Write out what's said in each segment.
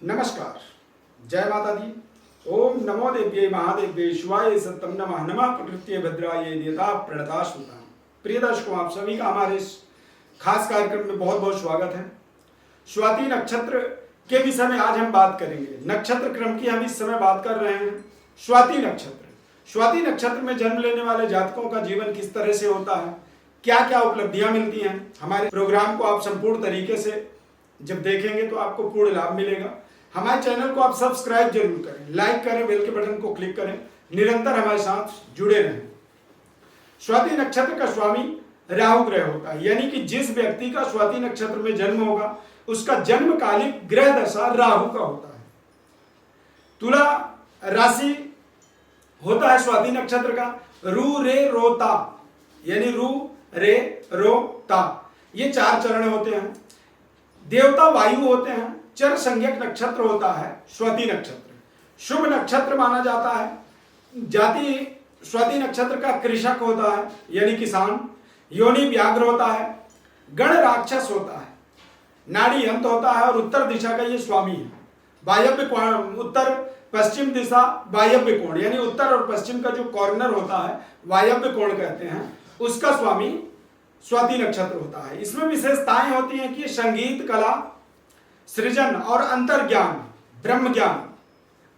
नमस्कार, जय माता दी। ओम नमो देव्ये महादेव्ये शिवाय सत्यम नमः। नमः प्रकृत्ये भद्राय देवता प्रणता सुता। प्रिय दर्शकों, आप सभी का हमारे इस खास कार्यक्रम में बहुत बहुत स्वागत है। स्वाति नक्षत्र के विषय में आज हम बात करेंगे। नक्षत्र क्रम की हम इस समय बात कर रहे हैं। स्वाति नक्षत्र। स्वाति नक्षत्र में जन्म लेने वाले जातकों का जीवन किस तरह से होता है, क्या क्या उपलब्धियां मिलती हैं। हमारे प्रोग्राम को आप संपूर्ण तरीके से जब देखेंगे तो आपको पूर्ण लाभ मिलेगा। हमारे चैनल को आप सब्सक्राइब जरूर करें, लाइक करें, बेल के बटन को क्लिक करें, निरंतर हमारे साथ जुड़े रहें। स्वाति नक्षत्र का स्वामी राहु ग्रह होता है, यानी कि जिस व्यक्ति का स्वाति नक्षत्र में जन्म होगा उसका जन्मकालिक ग्रह दशा राहु का होता है। तुला राशि होता है स्वाति नक्षत्र का रू रे रोता, यानी रू रे रो ता। ये 4 चरण होते हैं। देवता वायु होते हैं। चर संज्ञक नक्षत्र होता है स्वाति नक्षत्र। शुभ नक्षत्र माना जाता है। जाति स्वाति नक्षत्र का कृषक होता है, यानी किसान। योनि व्याघ्र होता है। गण राक्षस होता है। नाड़ी अंत होता है और उत्तर दिशा का ये स्वामी है। वायव्य कोण, उत्तर पश्चिम दिशा वायव्य कोण, यानी उत्तर और पश्चिम का जो कॉर्नर होता है वायव्य कोण कहते हैं, उसका स्वामी स्वाति नक्षत्र होता है। इसमें विशेषताएं होती हैं कि संगीत, कला, सृजन और अंतर्ज्ञान, ब्रह्म ज्ञान,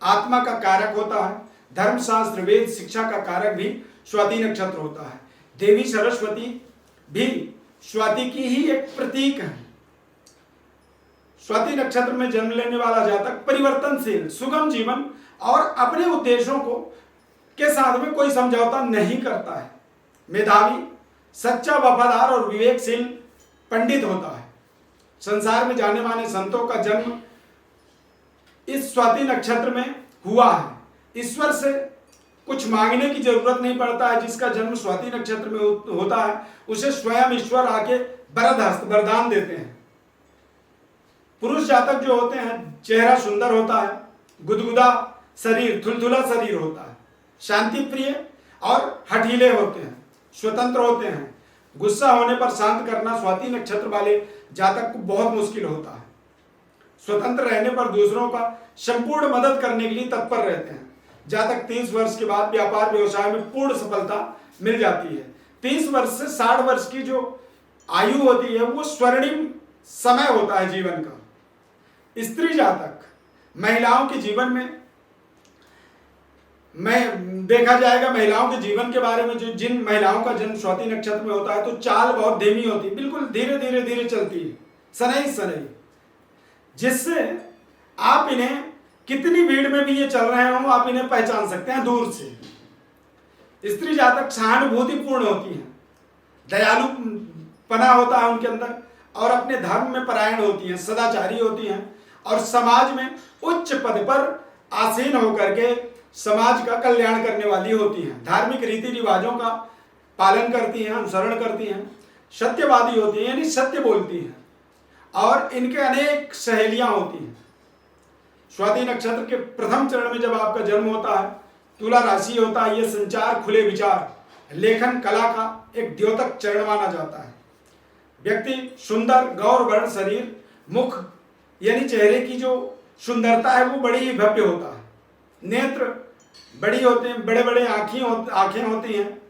आत्मा का कारक होता है। धर्मशास्त्र, वेद, शिक्षा का कारक भी स्वाति नक्षत्र होता है। देवी सरस्वती भी स्वाति की ही एक प्रतीक है। स्वाति नक्षत्र में जन्म लेने वाला जातक परिवर्तनशील, सुगम जीवन और अपने उद्देश्यों को के साथ में कोई समझौता नहीं करता है। मेधावी, सच्चा, वफादार और विवेकशील पंडित होता है। संसार में जाने माने संतों का जन्म इस स्वाति नक्षत्र में हुआ है। ईश्वर से कुछ मांगने की जरूरत नहीं पड़ता है। जिसका जन्म स्वाति नक्षत्र में होता है उसे स्वयं ईश्वर आके वरद वरदान देते हैं। पुरुष जातक जो होते हैं, चेहरा सुंदर होता है, गुदगुदा शरीर, थुलथुला शरीर होता है, शांति प्रिय और हठीले होते हैं, स्वतंत्र होते हैं। गुस्सा होने पर शांत करना स्वाति नक्षत्र वाले जातक को बहुत मुश्किल होता है। स्वतंत्र रहने पर दूसरों का संपूर्ण मदद करने के लिए तत्पर रहते हैं। जातक 30 वर्ष के बाद व्यापार व्यवसाय में पूर्ण सफलता मिल जाती है। 30 वर्ष से 60 वर्ष की जो आयु होती है वो स्वर्णिम समय होता है जीवन का। स्त्री जातक, महिलाओं के जीवन में देखा जाएगा, महिलाओं के जीवन के बारे में, जो जिन महिलाओं का जन्म स्वाति नक्षत्र में होता है तो चाल बहुत धीमी होती है, बिल्कुल धीरे धीरे धीरे चलती है, सनई सनई, जिससे आप इन्हें कितनी भीड़ में भी ये चल रहे हो आप इन्हें पहचान सकते हैं दूर से। स्त्री जातक सहानुभूतिपूर्ण होती है, दयालु पना होता है उनके अंदर और अपने धर्म में परायण होती हैं, सदाचारी होती हैं और समाज में उच्च पद पर आसीन होकर के समाज का कल्याण करने वाली होती हैं। धार्मिक रीति रिवाजों का पालन करती हैं, अनुसरण करती हैं, सत्यवादी होती हैं, यानी सत्य बोलती हैं और इनके अनेक सहेलियां होती हैं। स्वाति नक्षत्र के प्रथम चरण में जब आपका जन्म होता है, तुला राशि होता है। यह संचार, खुले विचार, लेखन, कला का एक द्योतक चरण माना जाता है। व्यक्ति सुंदर, गौर वर्ण शरीर, मुख यानी चेहरे की जो सुंदरता है वो बड़ी ही भव्य होता है। नेत्र बड़ी होते हैं, बड़े बड़े आंखें होती हैं।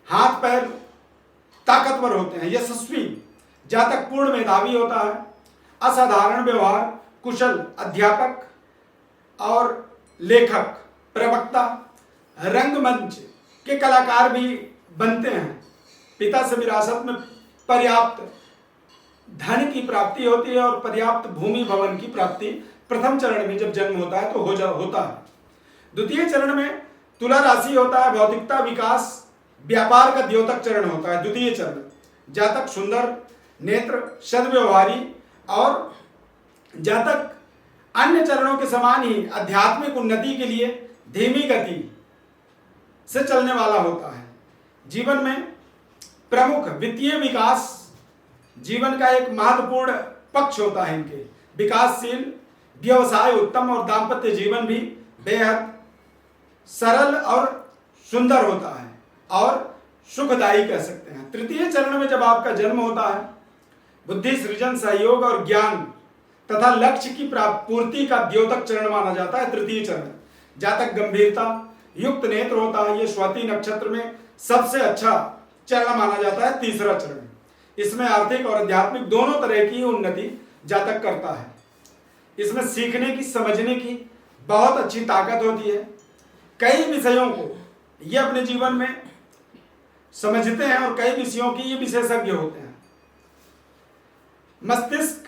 हाथ पैर ताकतवर होते हैं। यशस्वी जातक पूर्ण मेधावी होता है। असाधारण व्यवहार, कुशल अध्यापक और लेखक, प्रवक्ता, रंगमंच के कलाकार भी बनते हैं। पिता से विरासत में पर्याप्त धन की प्राप्ति होती है और पर्याप्त भूमि भवन की प्राप्ति प्रथम चरण में जब जन्म होता है तो होता है। द्वितीय चरण में तुला राशि होता है। भौतिकता, विकास, व्यापार का द्योतक चरण होता है द्वितीय चरण। जातक सुंदर, नेत्र, सद्व्यवहारी और जातक अन्य चरणों के समान ही आध्यात्मिक उन्नति के लिए धीमी गति से चलने वाला होता है। जीवन में प्रमुख वित्तीय विकास जीवन का एक महत्वपूर्ण पक्ष होता है। इनके विकासशील, व्यवसाय उत्तम और दाम्पत्य जीवन भी बेहद सरल और सुंदर होता है और सुखदायी कह सकते हैं। तृतीय चरण में जब आपका जन्म होता है, बुद्धि, सृजन, सहयोग और ज्ञान तथा लक्ष्य की पूर्ति का द्योतक चरण माना जाता है तृतीय चरण। जातक गंभीरता युक्त नेत्र होता है, ये स्वाति नक्षत्र में सबसे अच्छा चरण माना जाता है तीसरा चरण। इसमें आर्थिक और आध्यात्मिक दोनों तरह की उन्नति जातक करता है। इसमें सीखने की, समझने की बहुत अच्छी ताकत होती है। कई विषयों को ये अपने जीवन में समझते हैं और कई विषयों की ये विशेषज्ञ होते हैं। मस्तिष्क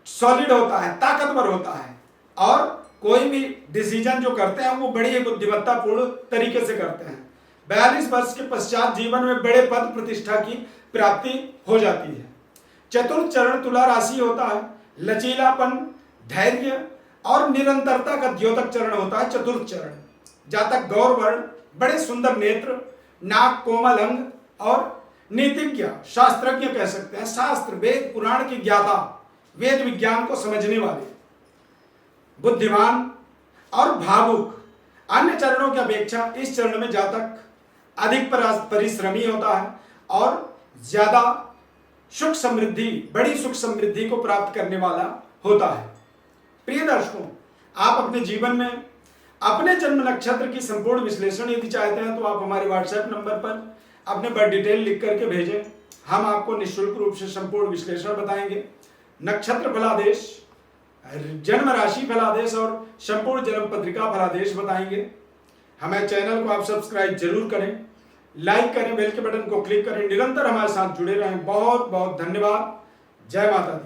सॉलिड होता है, ताकतवर होता है और कोई भी डिसीजन जो करते हैं वो बड़ी बुद्धिमत्तापूर्ण तरीके से करते हैं। 42 वर्ष के पश्चात जीवन में बड़े पद प्रतिष्ठा की प्राप्ति हो जाती है। चतुर्थ चरण तुला राशि होता है, लचीलापन, धैर्य और निरंतरता का द्योतक चरण होता है चतुर्थ चरण। जातक गौर वर्ण, बड़े सुंदर नेत्र, नाक, कोमल अंग और नीतिज्ञ, शास्त्रज्ञ कह सकते हैं, शास्त्र वेद पुराण की ज्ञाता, वेद विज्ञान को समझने वाले, बुद्धिमान और भावुक। अन्य चरणों की अपेक्षा इस चरण में जातक अधिक परिश्रमी होता है और ज्यादा सुख समृद्धि, बड़ी सुख समृद्धि को प्राप्त करने वाला होता है। प्रिय दर्शकों, आप अपने जीवन में अपने जन्म नक्षत्र की संपूर्ण विश्लेषण यदि चाहते हैं तो आप हमारे व्हाट्सएप नंबर पर अपने बर्थ डिटेल लिख करके भेजें। हम आपको निःशुल्क रूप से संपूर्ण विश्लेषण बताएंगे। नक्षत्र फलादेश, जन्म राशि फलादेश और संपूर्ण जन्म पत्रिका फलादेश बताएंगे। हमारे चैनल को आप सब्सक्राइब जरूर करें, लाइक करें, बेल के बटन को क्लिक करें, निरंतर हमारे साथ जुड़े रहें। बहुत बहुत धन्यवाद। जय माता दी।